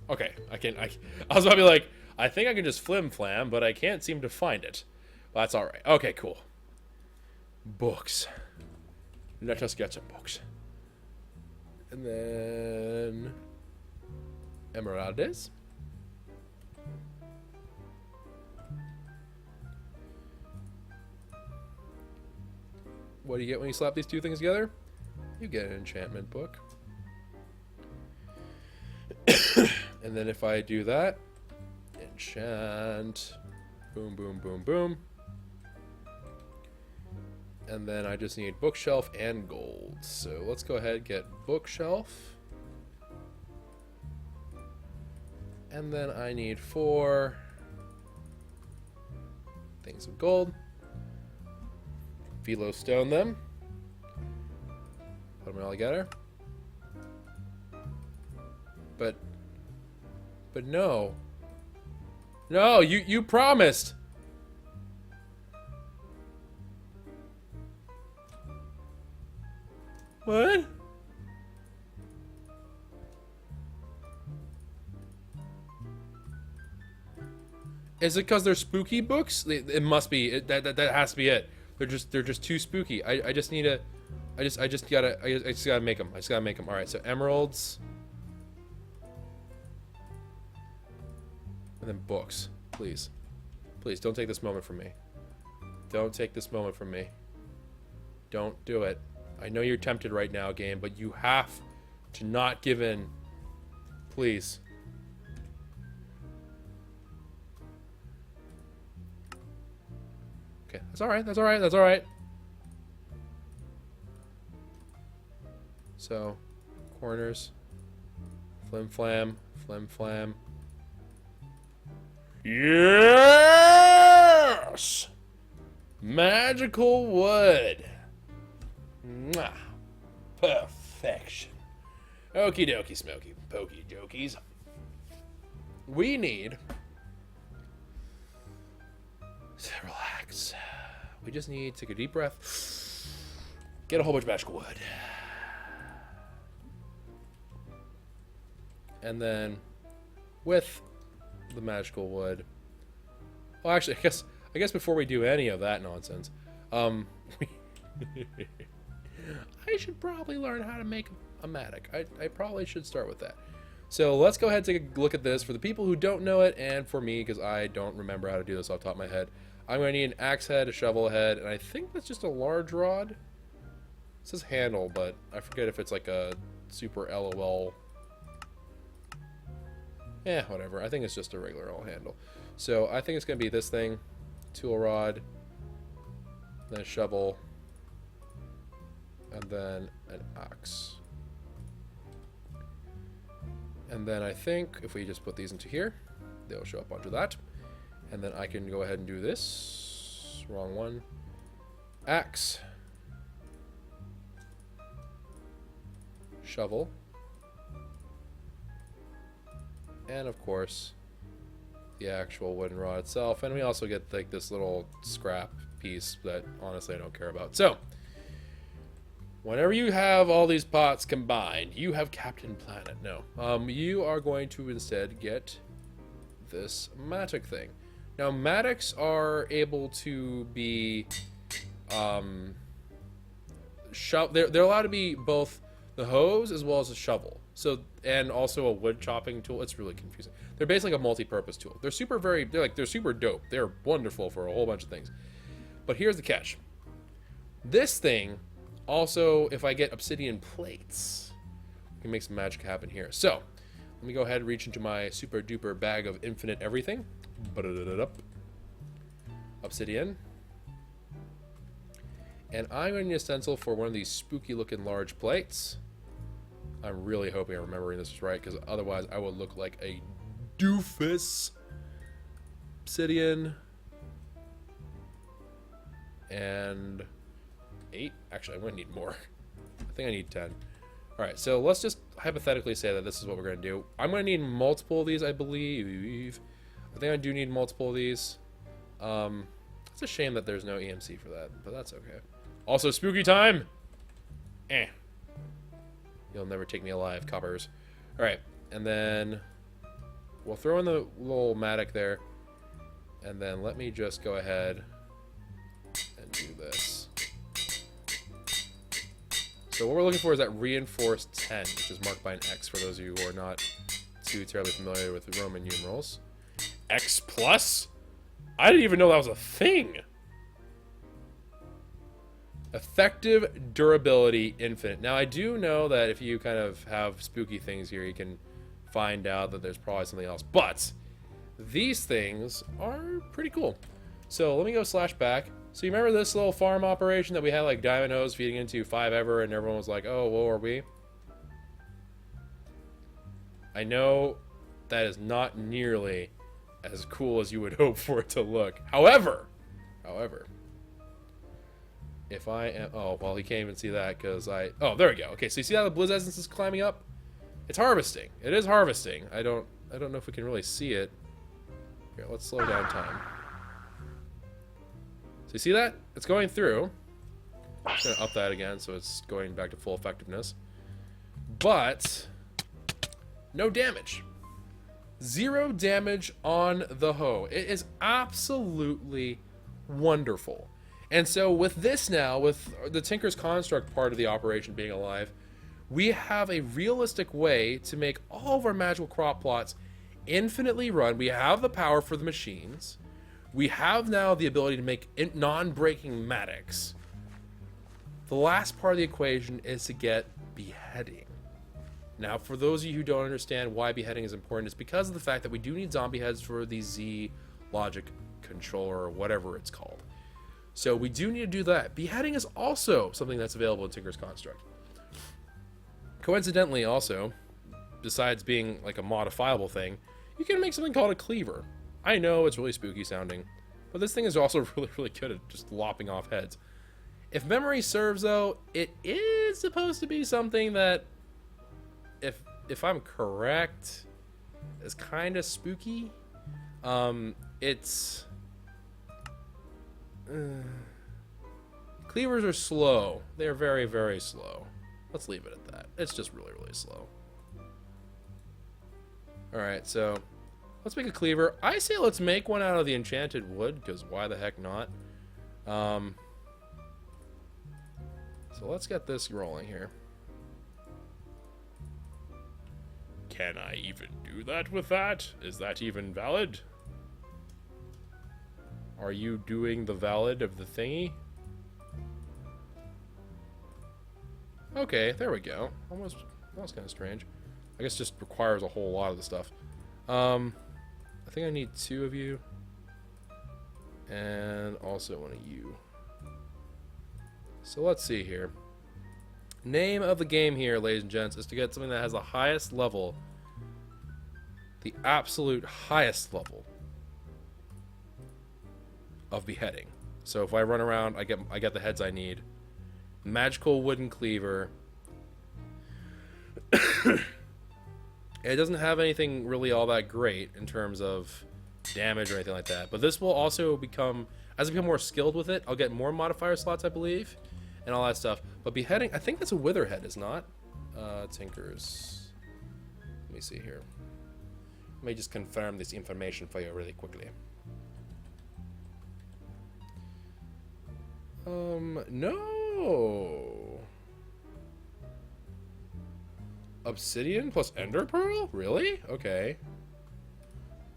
A: Okay, I was about to be like, I think I can just flim flam, but I can't seem to find it. Well, that's alright. Okay, cool. Books. Let us get some books. And then... Emeraldes. What do you get when you slap these 2 things together? You get an enchantment book. And then if I do that, enchant, boom, boom, boom, boom. And then I just need bookshelf and gold. So let's go ahead and get bookshelf. And then I need 4 things of gold. Philo stone them. Put them all together. But no. No, you promised. What? Is it because they're spooky books? It must be. That has to be it. They're just too spooky. I just need to. I just gotta make them. I just gotta make them. All right. So emeralds. And then books, please. Please don't take this moment from me. Don't take this moment from me. Don't do it. I know you're tempted right now, game, but you have to not give in. Please. Okay, that's alright, that's alright, that's alright. So, corners. Flim flam, flim flam. Yes! Magical wood. Mwah. Perfection. Okie dokie smoky pokey jokies. We need to relax. We just need to take a deep breath. Get a whole bunch of magical wood. And then with the magical wood. Well, actually, I guess before we do any of that nonsense, I should probably learn how to make a mattock. I probably should start with that. So let's go ahead and take a look at this for the people who don't know it, and for me, because I don't remember how to do this off the top of my head. I'm going to need an axe head, a shovel head, and I think that's just a large rod. It says handle, but I forget if it's like a super LOL. Yeah, whatever. I think it's just a regular old handle. So I think it's going to be this thing, tool rod, then a shovel, and then an axe. And then I think if we just put these into here, they'll show up onto that. And then I can go ahead and do this. Wrong one. Axe. Shovel. And of course, the actual wooden rod itself. And we also get like this little scrap piece that honestly I don't care about. So, whenever you have all these pots combined, you have Captain Planet. No. You are going to instead get this mattock thing. Now, mattocks are able to be they're allowed to be both the hose as well as a shovel. So, and also a wood chopping tool. It's really confusing. They're basically a multi-purpose tool. They're super dope. They're wonderful for a whole bunch of things. But here's the catch. This thing also, if I get obsidian plates, we can make some magic happen here. So, let me go ahead and reach into my super duper bag of infinite everything. Obsidian. And I'm going to need a stencil for one of these spooky looking large plates. I'm really hoping I'm remembering this right, because otherwise I would look like a doofus. Obsidian. And 8. Actually, I'm going to need more. I think I need 10. Alright, so let's just hypothetically say that this is what we're going to do. I'm going to need multiple of these, I believe. I think I do need multiple of these. It's a shame that there's no EMC for that, but that's okay. Also, spooky time! Eh. You'll never take me alive, coppers. Alright, and then we'll throw in the little mattock there. And then let me just go ahead and do this. So what we're looking for is that reinforced 10, which is marked by an X for those of you who are not too terribly familiar with the Roman numerals. X plus? I didn't even know that was a thing. Effective durability infinite. Now I do know that if you kind of have spooky things here, you can find out that there's probably something else. But these things are pretty cool. So let me go /back. So you remember this little farm operation that we had like Diamond Hose feeding into 5ever and everyone was like, oh, what are we? I know that is not nearly as cool as you would hope for it to look. However, However, if I am... Oh, well, he can't even see that because I... Oh, there we go. Okay, so you see how the Blizz Essence is climbing up? It's harvesting. It is harvesting. I don't know if we can really see it. Here, let's slow down time. So you see that? It's going through. I'm just going to up that again so it's going back to full effectiveness. But no damage. 0 damage on the hoe. It is absolutely wonderful. And so with this now, with the Tinker's Construct part of the operation being alive, we have a realistic way to make all of our magical crop plots infinitely run. We have the power for the machines. We have now the ability to make non-breaking Mattocks. The last part of the equation is to get beheading. Now, for those of you who don't understand why beheading is important, it's because of the fact that we do need zombie heads for the Z logic controller, or whatever it's called. So we do need to do that. Beheading is also something that's available in Tinker's Construct. Coincidentally, also, besides being like a modifiable thing, you can make something called a cleaver. I know it's really spooky sounding, but this thing is also really, really good at just lopping off heads. If memory serves, though, it is supposed to be something that, if I'm correct, is kind of spooky. Cleavers are slow. They're very, very slow. Let's leave it at that. It's just really, really slow. Alright, so let's make a cleaver. I say let's make one out of the enchanted wood, because why the heck not? So let's get this rolling here. Can I even do that with that? Is that even valid? Are you doing the valid of the thingy? Okay, there we go. Almost, that was kind of strange. I guess it just requires a whole lot of the stuff. I think I need 2 of you. And also 1 of you. So let's see here. Name of the game here, ladies and gents, is to get something that has the highest level. The absolute highest level of beheading. So if I run around, I get the heads I need. Magical wooden cleaver. It doesn't have anything really all that great in terms of damage or anything like that. But this will also become, as I become more skilled with it, I'll get more modifier slots, I believe, and all that stuff. But beheading, I think that's a witherhead, is not? Tinkers. Let me see here. Let me just confirm this information for you really quickly. No. Obsidian plus ender pearl? Really? Okay.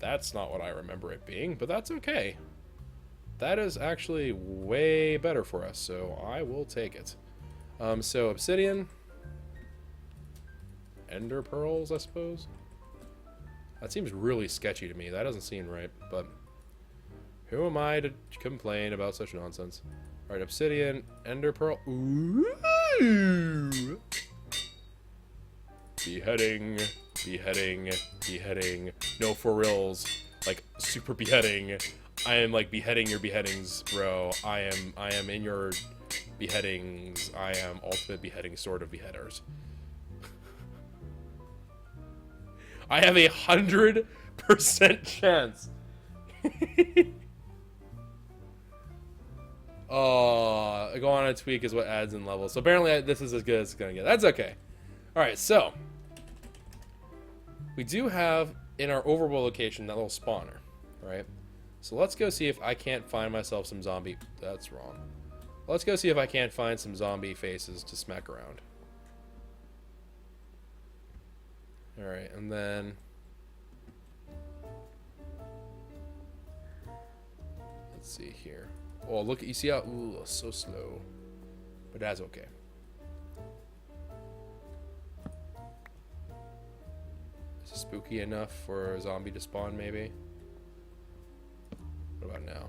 A: That's not what I remember it being, but that's okay. That is actually way better for us, so I will take it. So obsidian. Ender pearls, I suppose? That seems really sketchy to me. That doesn't seem right, but who am I to complain about such nonsense? Alright, obsidian, ender pearl. Ooh! Beheading, beheading, beheading. No, for reals. Like, super beheading. I am, like, beheading your beheadings, bro. I am in your beheadings. I am ultimate beheading sword of beheaders. I have 100% chance. Oh, go on a tweak is what adds in levels. So apparently this is as good as it's gonna get. That's okay. Alright, so we do have in our overworld location that little spawner, right? So let's go see if I can't find myself some zombie. That's wrong. Let's go see if I can't find some zombie faces to smack around. Alright, and then let's see here. Oh, look, you see how, ooh, so slow. But that's okay. Is it spooky enough for a zombie to spawn, maybe? What about now?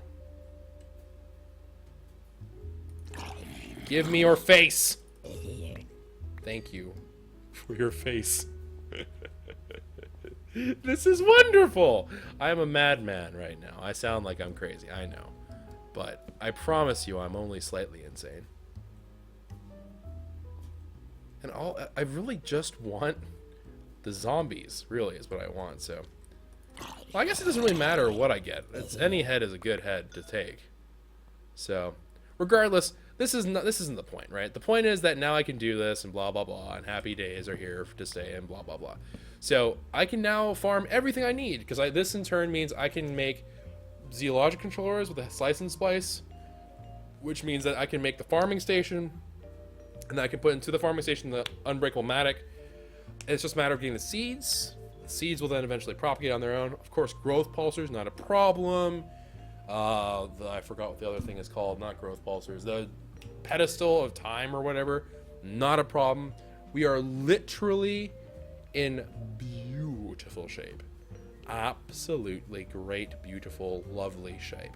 A: Give me your face! Thank you for your face. This is wonderful! I am a madman right now. I sound like I'm crazy, I know. But I promise you, I'm only slightly insane. And I really just want the zombies, really, is what I want, so. Well, I guess it doesn't really matter what I get. Any head is a good head to take. So, regardless, this isn't the point, right? The point is that now I can do this and blah, blah, blah, and happy days are here to stay and blah, blah, blah. So, I can now farm everything I need, because this in turn means I can make Zeologic controllers with a slice and splice, which means that I can make the farming station, and then I can put into the farming station the Unbreakable Mattock. It's just a matter of getting the seeds. The seeds will then eventually propagate on their own. Of course, growth pulsers, not a problem. I forgot what the other thing is called. Not growth pulsers. The pedestal of time or whatever. Not a problem. We are literally in beautiful shape. Absolutely great, beautiful, lovely shape.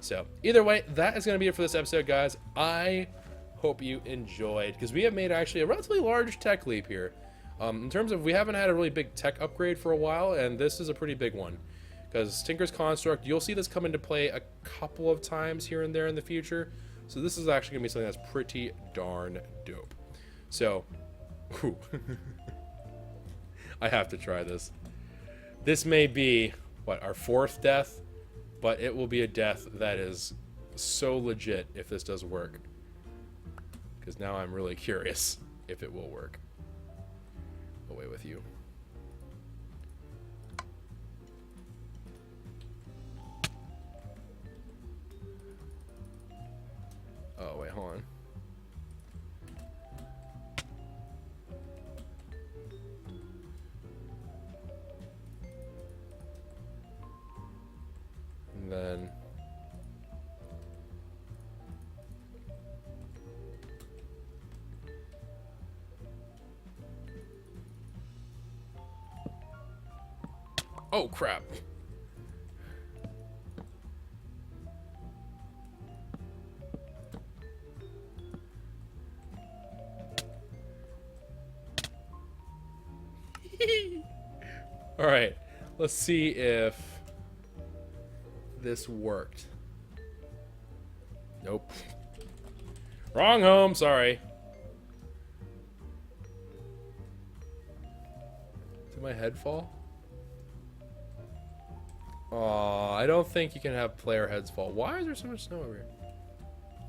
A: So, either way, that is going to be it for this episode, guys. I hope you enjoyed, because we have made actually a relatively large tech leap here. In terms of, we haven't had a really big tech upgrade for a while, and this is a pretty big one. Because Tinker's Construct, you'll see this come into play a couple of times here and there in the future. So this is actually going to be something that's pretty darn dope. So, I have to try this. This may be, what, our 4th death? But it will be a death that is so legit if this does work. Because now I'm really curious if it will work. Away with you. Oh, wait, hold on. And then... oh, crap. All right, let's see if this worked. Nope. Wrong home, sorry. Did my head fall? Aw, I don't think you can have player heads fall. Why is there so much snow over here?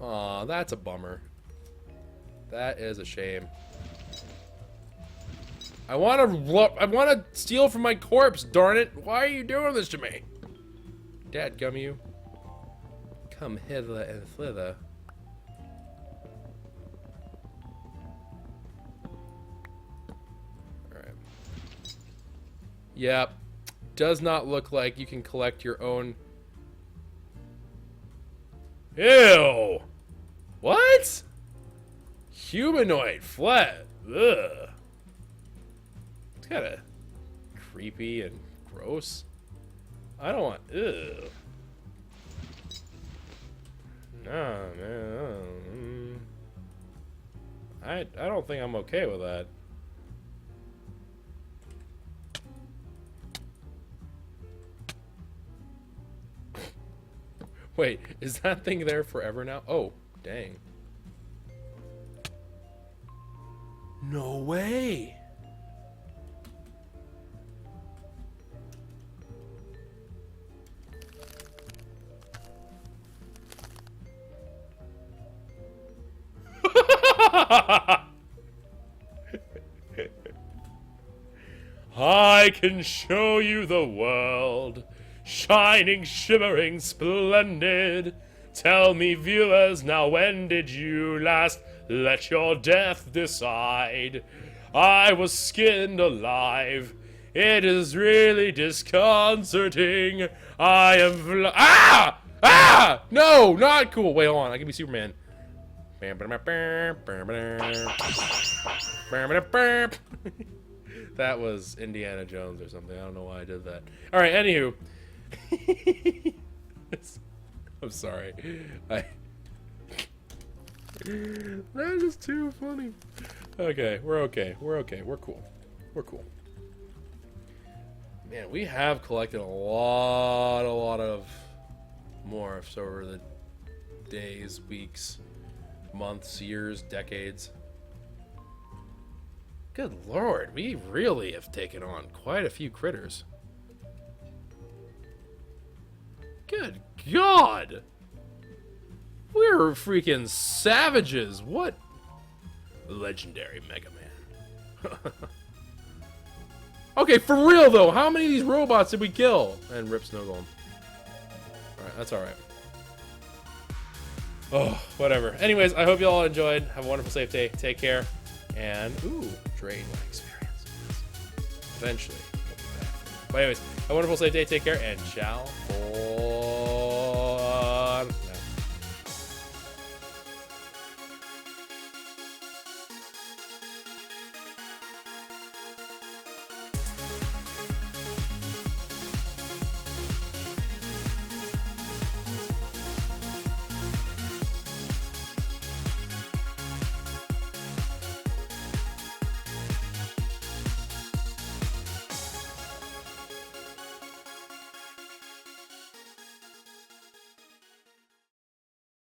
A: Aw, that's a bummer. That is a shame. I want to steal from my corpse, darn it. Why are you doing this to me? Dadgum you. Come hither and thither. Alright. Yep. Does not look like you can collect your own. Ew! What? Humanoid flat. Ugh. It's kind of creepy and gross. I don't want. Ew. No, man. I don't think I'm okay with that. Wait, is that thing there forever now? Oh, dang. No way! I can show you the world. Shining, shimmering, splendid. Tell me, viewers, now when did you last let your death decide? I was skinned alive. It is really disconcerting. I am ah! Ah! No, not cool. Wait, hold on. I can be Superman. That was Indiana Jones or something. I don't know why I did that. All right, anywho. I'm sorry. That is just too funny. Okay, we're okay. We're okay. We're cool. We're cool. Man, we have collected a lot of morphs over the days, weeks, months, years, decades. Good lord, we really have taken on quite a few critters. Good god! We're freaking savages! What? Legendary Mega Man. Okay, for real though, how many of these robots did we kill? And rip Snow Golem. Alright, that's alright. Oh, whatever. Anyways, I hope you all enjoyed. Have a wonderful, safe day. Take care. And, ooh, drain my experience. Eventually. We'll be back. But anyways, have a wonderful, safe day. Take care. And ciao for